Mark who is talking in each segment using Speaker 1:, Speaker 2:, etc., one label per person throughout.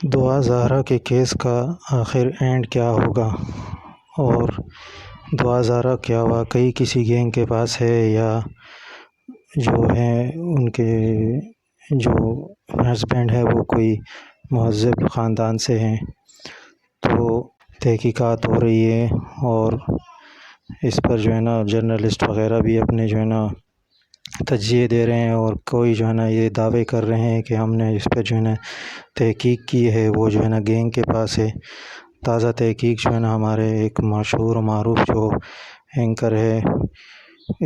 Speaker 1: دعا زہرا کے کیس کا آخر اینڈ کیا ہوگا، اور دعا زہرا کیا واقعی کسی گینگ کے پاس ہے یا جو ہیں ان کے جو ہسبینڈ ہے وہ کوئی مہذب خاندان سے ہیں؟ تو تحقیقات ہو رہی ہے اور اس پر جو ہے نا جرنلسٹ وغیرہ بھی اپنے جو ہے نا تجزیے دے رہے ہیں، اور کوئی جو ہے نا یہ دعوے کر رہے ہیں کہ ہم نے اس پہ جو ہے نا تحقیق کی ہے، وہ جو ہے نا گینگ کے پاس ہے۔ تازہ تحقیق جو ہے نا ہمارے ایک مشہور و معروف جو اینکر ہے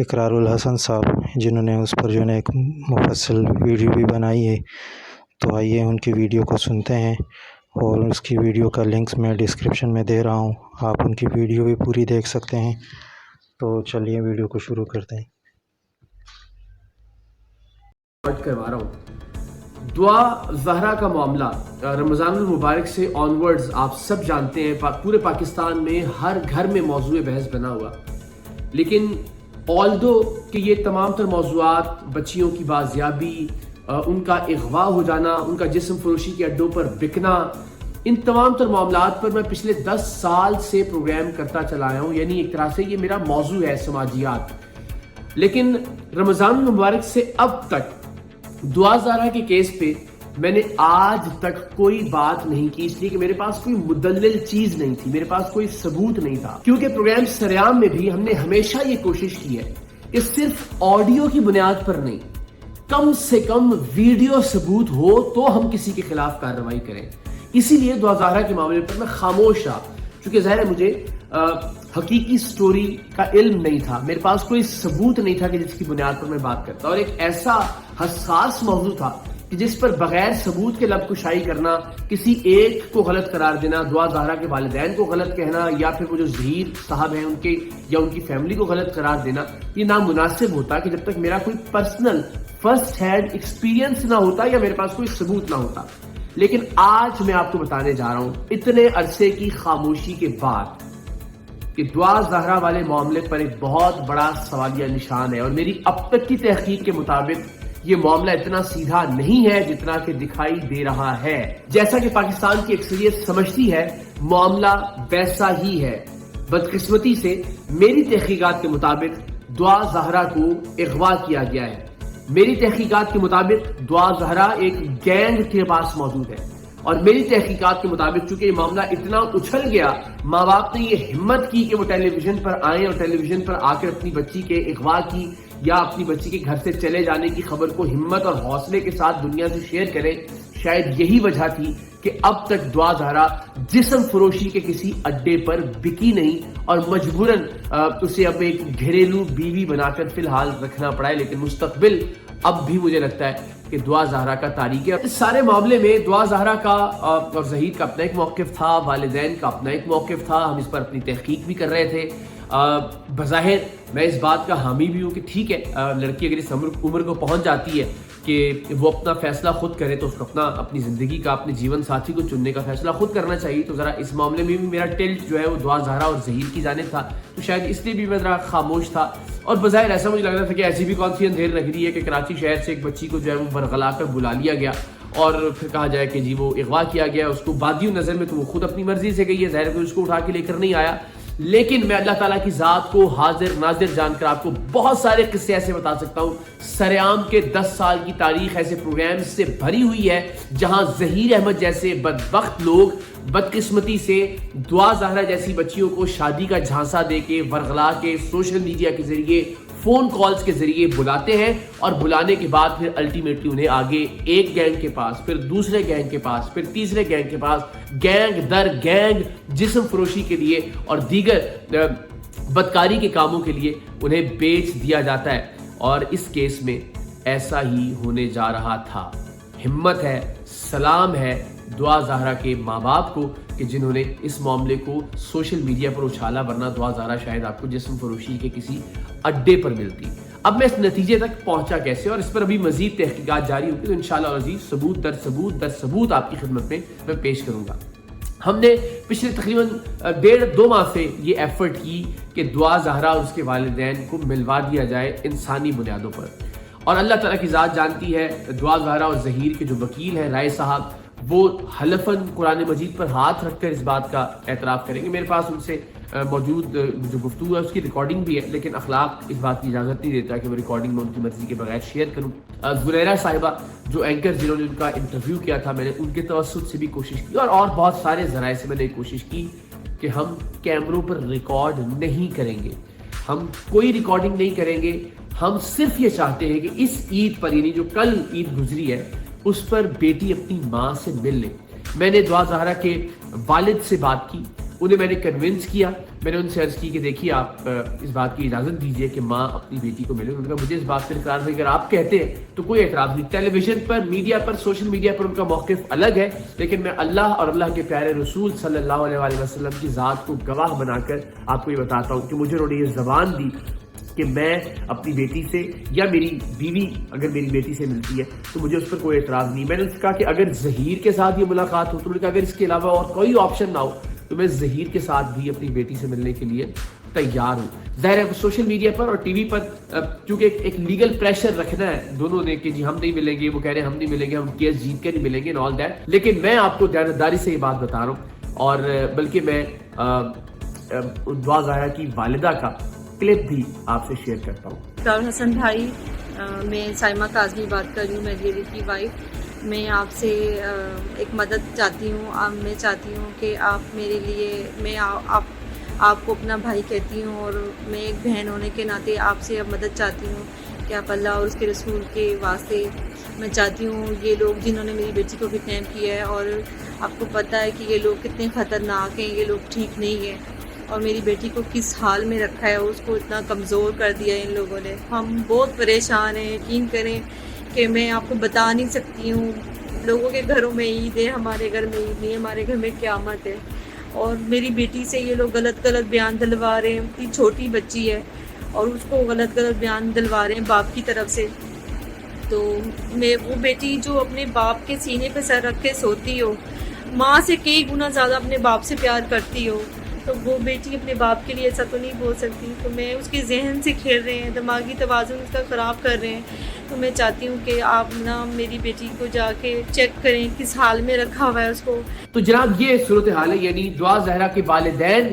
Speaker 1: اقرار الحسن صاحب، جنہوں نے اس پر جو ہے نا ایک مفصل ویڈیو بھی بنائی ہے، تو آئیے ان کی ویڈیو کو سنتے ہیں، اور اس کی ویڈیو کا لنکس میں ڈسکرپشن میں دے رہا ہوں، آپ ان کی ویڈیو بھی پوری دیکھ سکتے ہیں۔ تو چلیے ویڈیو کو شروع کرتے ہیں۔
Speaker 2: کروا رہا ہوں دعا زہرا کا معاملہ رمضان المبارک سے آنورڈز آپ سب جانتے ہیں پورے پاکستان میں ہر گھر میں موضوع بحث بنا ہوا، لیکن آلدو کہ یہ تمام تر موضوعات بچیوں کی بازیابی، ان کا اغوا ہو جانا، ان کا جسم فروشی کے اڈوں پر بکنا، ان تمام تر معاملات پر میں پچھلے 10 سال سے پروگرام کرتا چلا آیا ہوں، یعنی ایک طرح سے یہ میرا موضوع ہے سماجیات۔ لیکن رمضان المبارک سے اب تک دعا زہرا کے کیس پہ میں نے آج تک کوئی بات نہیں کی، اس لیے کہ میرے پاس کوئی مدلل چیز نہیں تھی، میرے پاس کوئی ثبوت نہیں تھا، کیونکہ پروگرام سریام میں بھی ہم نے ہمیشہ یہ کوشش کی ہے کہ صرف آڈیو کی بنیاد پر نہیں، کم سے کم ویڈیو ثبوت ہو تو ہم کسی کے خلاف کارروائی کریں۔ اسی لیے دعا زہرا کے معاملے پر میں خاموش رہا، چونکہ ظاہر ہے مجھے حقیقی سٹوری کا علم نہیں تھا، میرے پاس کوئی ثبوت نہیں تھا کہ جس کی بنیاد پر میں بات کرتا، اور ایک ایسا حساس موضوع تھا کہ جس پر بغیر ثبوت کے لب کشائی کرنا، کسی ایک کو غلط قرار دینا، دعا زہرا کے والدین کو غلط کہنا، یا پھر وہ جو ظہیر صاحب ہیں ان کے یا ان کی فیملی کو غلط قرار دینا، یہ نامناسب ہوتا کہ جب تک میرا کوئی پرسنل فرسٹ ہینڈ ایکسپیرینس نہ ہوتا یا میرے پاس کوئی ثبوت نہ ہوتا۔ لیکن آج میں آپ کو بتانے جا رہا ہوں، اتنے عرصے کی خاموشی کے بعد، کہ دعا زہرا والے معاملے پر ایک بہت بڑا سوالیہ نشان ہے، اور میری اب تک کی تحقیق کے مطابق یہ معاملہ اتنا سیدھا نہیں ہے جتنا کہ دکھائی دے رہا ہے۔ جیسا کہ پاکستان کی اکثریت سمجھتی ہے، معاملہ ویسا ہی ہے۔ بدقسمتی سے میری تحقیقات کے مطابق دعا زہرا کو اغوا کیا گیا ہے۔ میری تحقیقات کے مطابق دعا زہرا ایک گینگ کے پاس موجود ہے، اور میری تحقیقات کے مطابق چونکہ یہ معاملہ اتنا اچھل گیا، ماں باپ نے یہ ہمت کی کہ وہ ٹیلی ویژن پر آئیں اور ٹیلی ویژن پر آ کر اپنی بچی کے اغوا کی یا اپنی بچی کے گھر سے چلے جانے کی خبر کو ہمت اور حوصلے کے ساتھ دنیا سے شیئر کریں۔ شاید یہی وجہ تھی کہ اب تک دعا زہرا جسم فروشی کے کسی اڈے پر بکی نہیں، اور مجبوراً اسے اب ایک گھریلو بیوی بنا کر فی الحال رکھنا پڑا ہے، لیکن مستقبل اب بھی مجھے لگتا ہے کہ دعا زہرا کا تاریخ ہے۔ اس سارے معاملے میں دعا زہرا کا اور ظہیر کا اپنا ایک موقف تھا، والدین کا اپنا ایک موقف تھا، ہم اس پر اپنی تحقیق بھی کر رہے تھے۔ بظاہر میں اس بات کا حامی بھی ہوں کہ ٹھیک ہے، لڑکی اگر اس عمر کو پہنچ جاتی ہے کہ وہ اپنا فیصلہ خود کرے تو اس کو اپنی زندگی کا، اپنے جیون ساتھی کو چننے کا فیصلہ خود کرنا چاہیے، تو ذرا اس معاملے میں بھی میرا ٹلٹ جو ہے وہ دعا زہرا اور ظہیر کی جانب تھا، تو شاید اس لیے بھی میں ذرا خاموش تھا۔ اور بظاہر ایسا مجھے لگ رہا تھا کہ ایسی بھی کون سی اندھیر لگ رہی ہے کہ کراچی شہر سے ایک بچی کو جو ہے وہ برغلا کر بلا لیا گیا، اور پھر کہا جائے کہ جی وہ اغوا کیا گیا، اس کو بادیوں نظر میں تو وہ خود اپنی مرضی سے گئی ہے، ظاہر کوئی اس کو اٹھا کے لے کر نہیں آیا۔ لیکن میں اللہ تعالیٰ کی ذات کو حاضر ناظر جان کر آپ کو بہت سارے قصے ایسے بتا سکتا ہوں۔ سریام کے 10 سال کی تاریخ ایسے پروگرام سے بھری ہوئی ہے جہاں ظہیر احمد جیسے بدبخت لوگ بدقسمتی سے دعا زہرا جیسی بچیوں کو شادی کا جھانسا دے کے، ورغلا کے، سوشل میڈیا کے ذریعے، فون کالز کے ذریعے بلاتے ہیں، اور بلانے کے بعد پھر الٹیمیٹلی انہیں آگے ایک گینگ کے پاس، پھر دوسرے گینگ کے پاس، پھر تیسرے گینگ کے پاس، گینگ در گینگ جسم فروشی کے لیے اور دیگر بدکاری کے کاموں کے لیے انہیں بیچ دیا جاتا ہے، اور اس کیس میں ایسا ہی ہونے جا رہا تھا۔ ہمت ہے، سلام ہے دعا زہرا کے ماں باپ کو کہ جنہوں نے اس معاملے کو سوشل میڈیا پر اچھالا، ورنہ دعا زہرا شاید آپ کو جسم فروشی کے کسی اڈے پر ملتی۔ اب میں اس نتیجے تک پہنچا کیسے، اور اس پر ابھی مزید تحقیقات جاری ہوگی، تو انشاءاللہ العزیز ثبوت در ثبوت در ثبوت آپ کی خدمت میں پیش کروں گا۔ ہم نے پچھلے تقریباً 1.5-2 ماہ سے یہ ایفرٹ کی کہ دعا زہرا اور اس کے والدین کو ملوا دیا جائے انسانی بنیادوں پر، اور اللہ تعالیٰ کی ذات جانتی ہے، دعا زہرا اور ظہیر کے جو وکیل ہیں رائے صاحب، وہ حلفاً قرآن مجید پر ہاتھ رکھ کر اس بات کا اعتراف کریں گے. میرے پاس ان سے موجود جو گفتگو ہے اس کی ریکارڈنگ بھی ہے، لیکن اخلاق اس بات کی اجازت نہیں دیتا کہ وہ ریکارڈنگ میں ان کی مرضی کے بغیر شیئر کروں. زلیرا صاحبہ جو اینکر جنہوں نے ان کا انٹرویو کیا تھا، میں نے ان کے توسط سے بھی کوشش کی اور بہت سارے ذرائع سے میں نے کوشش کی کہ ہم کیمروں پر ریکارڈ نہیں کریں گے، ہم کوئی ریکارڈنگ نہیں کریں گے. ہم صرف یہ چاہتے ہیں کہ اس عید پر، یعنی جو کل عید گزری ہے، اس پر بیٹی اپنی ماں سے مل لے. میں نے دعا زہرا کے والد سے بات کی، انہیں میں نے کنونس کیا. میں نے ان سے عرض کی کہ دیکھیے آپ اس بات کی اجازت دیجئے کہ ماں اپنی بیٹی کو ملے. انہوں نے کہا مجھے اس بات پر اقرار ہے، اگر آپ کہتے ہیں تو کوئی اعتراض نہیں. ٹیلی ویژن پر، میڈیا پر، سوشل میڈیا پر ان کا موقف الگ ہے، لیکن میں اللہ اور اللہ کے پیارے رسول صلی اللہ علیہ وسلم کی ذات کو گواہ بنا کر آپ کو یہ بتاتا ہوں کہ مجھے انہوں نے یہ زبان دی کہ میں اپنی بیٹی سے، یا میری بیوی اگر میری بیٹی سے ملتی ہے تو مجھے اس پر کوئی اعتراض نہیں. میں نے کہا کہ اگر ظہیر کے ساتھ یہ ملاقات ہو تو انہوں نے کہا اگر اس کے علاوہ اور کوئی آپشن نہ ہو تو میں ظہیر کے ساتھ بھی اپنی بیٹی سے ملنے کے لیے تیار ہوں. ظاہر ہے سوشل میڈیا پر اور ٹی وی پر کیونکہ ایک لیگل پریشر رکھنا ہے دونوں نے کہ جی ہم نہیں ملیں گے، وہ کہہ رہے ہیں ہم نہیں ملیں گے، ہم کیس جیت کے نہیں ملیں گے، آل دیٹ. لیکن میں آپ کو دیانتداری سے یہ بات بتا رہا ہوں، اور بلکہ میں دعا زہرا کی والدہ کا کلپ بھی آپ سے شیئر کرتا ہوں.
Speaker 3: ڈاکٹر حسن بھائی، میں سائمہ کاظمی بات کر رہی ہوں، میری کی وائف. میں آپ سے ایک مدد چاہتی ہوں. میں چاہتی ہوں کہ آپ میرے لیے، میں آپ کو اپنا بھائی کہتی ہوں، اور میں ایک بہن ہونے کے ناطے آپ سے اب مدد چاہتی ہوں کہ آپ اللہ اور اس کے رسول کے واسطے، میں چاہتی ہوں یہ لوگ جنہوں نے میری بیٹی کو کڈنیپ کیا ہے، اور آپ کو پتہ ہے کہ یہ لوگ کتنے خطرناک ہیں، یہ لوگ ٹھیک نہیں ہیں، اور میری بیٹی کو کس حال میں رکھا ہے، اس کو اتنا کمزور کر دیا ہے ان لوگوں نے. ہم بہت پریشان ہیں. یقین کریں کہ میں آپ کو بتا نہیں سکتی ہوں. لوگوں کے گھروں میں عید ہے، ہمارے گھر میں عید نہیں، ہمارے گھر میں قیامت ہے. اور میری بیٹی سے یہ لوگ غلط بیان دلوا رہے ہیں. اتنی چھوٹی بچی ہے اور اس کو غلط بیان دلوا رہے ہیں باپ کی طرف سے. تو وہ بیٹی جو اپنے باپ کے سینے پہ سر رکھ کے سوتی ہو، ماں سے کئی گنا زیادہ اپنے باپ سے پیار کرتی ہو، تو وہ بیٹی اپنے باپ کے لیے ایسا تو نہیں بول سکتی. تو میں اس کے ذہن سے کھیل رہے ہیں، دماغی توازن اس کا خراب کر رہے ہیں. تو میں چاہتی ہوں کہ آپ نا میری بیٹی کو جا کے چیک کریں کس حال میں رکھا ہوا ہے اس کو.
Speaker 2: تو جناب یہ صورتحال ہے، یعنی دعا زہرا کے والدین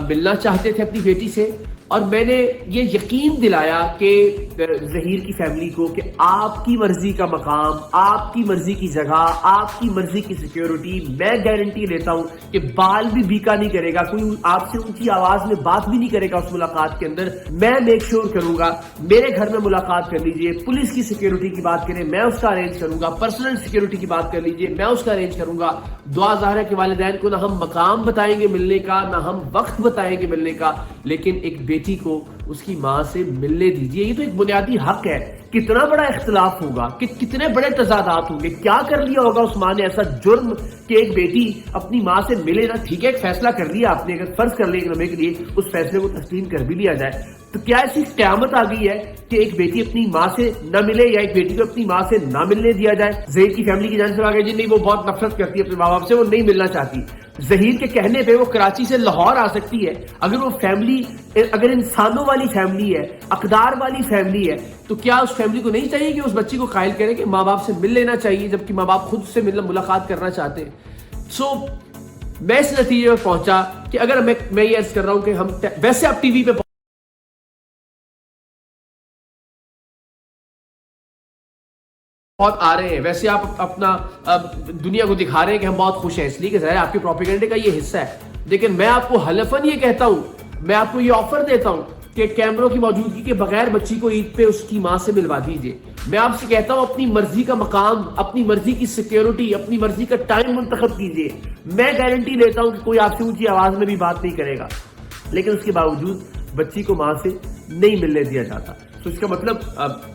Speaker 2: ملنا چاہتے تھے اپنی بیٹی سے، اور میں نے یہ یقین دلایا کہ ظہیر کی فیملی کو کہ آپ کی مرضی کا مقام، آپ کی مرضی کی جگہ، آپ کی مرضی کی سیکیورٹی، میں گارنٹی لیتا ہوں کہ بال بھی بیکا نہیں کرے گا، کوئی آپ سے اونچی آواز میں بات بھی نہیں کرے گا اس ملاقات کے اندر. میں میک شور کروں گا میرے گھر میں ملاقات کر لیجئے، پولیس کی سیکیورٹی کی بات کریں میں اس کا ارینج کروں گا، پرسنل سیکیورٹی کی بات کر لیجئے میں اس کا ارینج کروں گا. دعا زہرا کے والدین کو نہ ہم مقام بتائیں گے ملنے کا، نہ ہم وقت بتائیں گے ملنے کا، لیکن ایک بیٹی کو اس کی ماں سے ملنے دیجئے. یہ تو ایک بنیادی حق ہے. کتنا بڑا اختلاف ہوگا، کتنے بڑے تضادات ہوں گے، کیا کر لیا ہوگا اس ماں نے ایسا جرم کہ ایک بیٹی اپنی ماں سے ملے نا. ٹھیک ہے ایک فیصلہ کر لیا آپ نے، اگر فرض کر لیں ایک لمحے کے لیے اس فیصلے کو تسلیم کر بھی لیا جائے، تو کیا ایسی قیامت آ گئی ہے کہ ایک بیٹی اپنی ماں سے نہ ملے یا ایک بیٹی کو اپنی ماں سے نہ ملنے دیا جائے؟ ظہیر کی فیملی کی جانب سے آ گئی جی نہیں وہ بہت نفرت کرتی ہے اپنے ماں باپ سے، وہ نہیں ملنا چاہتی. ظہیر کے کہنے پہ وہ کراچی سے لاہور آ سکتی ہے. اگر وہ فیملی اگر انسانوں والی فیملی ہے، اقدار والی فیملی ہے، تو کیا اس فیملی کو نہیں چاہیے کہ اس بچی کو قائل کرے کہ ماں باپ سے مل لینا چاہیے، جبکہ ماں باپ خود سے ملاقات کرنا چاہتے ہیں؟ سو میں اس نتیجے پر پہنچا کہ اگر میں یہ عرض کر رہا ہوں کہ ہم ویسے آپ ٹی وی پہ بہت آ رہے ہیں، ویسے آپ اپنا دنیا کو دکھا رہے ہیں کہ ہم بہت خوش ہیں، اس لیے کہ ظاہر آپ کے پروپیگنڈے کا یہ حصہ ہے. لیکن میں آپ کو حلفاً یہ کہتا ہوں، میں آپ کو یہ آفر دیتا ہوں کہ کیمروں کی موجودگی کے بغیر بچی کو عید پہ اس کی ماں سے ملوا دیجئے. میں آپ سے کہتا ہوں اپنی مرضی کا مقام، اپنی مرضی کی سیکیورٹی، اپنی مرضی کا ٹائم منتخب کیجئے. میں گارنٹی لیتا ہوں کہ کوئی آپ سے اونچی آواز میں بھی بات نہیں کرے گا، لیکن اس کے باوجود بچی کو ماں سے نہیں ملنے دیا جاتا. تو اس کا مطلب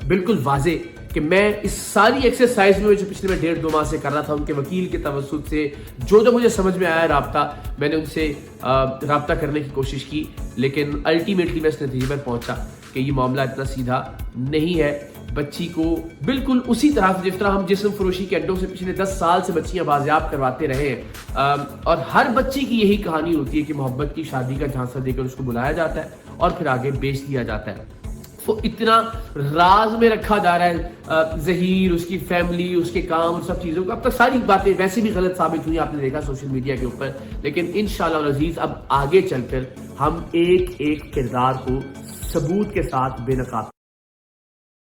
Speaker 2: بالکل واضح کہ میں اس ساری ایکسرسائز میں جو پچھلے میں 1.5-2 ماہ سے کر رہا تھا، ان کے وکیل کے توسط سے جو مجھے سمجھ میں آیا رابطہ، میں نے ان سے رابطہ کرنے کی کوشش کی، لیکن الٹیمیٹلی میں اس نتیجے پر پہنچا کہ یہ معاملہ اتنا سیدھا نہیں ہے. بچی کو بالکل اسی طرح جس طرح ہم جسم فروشی کے اڈوں سے پچھلے 10 سال سے بچیاں بازیاب کرواتے رہے ہیں، اور ہر بچی کی یہی کہانی ہوتی ہے کہ محبت کی شادی کا جھانسا دے کر اس کو بلایا جاتا ہے اور پھر آگے بیچ دیا جاتا ہے. اتنا راز میں رکھا جا رہا ہے ظہیر، اس کی فیملی، اس کے کام اور سب چیزوں کو. اب تک ساری باتیں ویسے بھی غلط ثابت ہوئی، آپ نے دیکھا سوشل میڈیا کے اوپر. لیکن انشاءاللہ العزیز اب آگے چل کر ہم ایک ایک کردار کو ثبوت کے ساتھ بے نقاب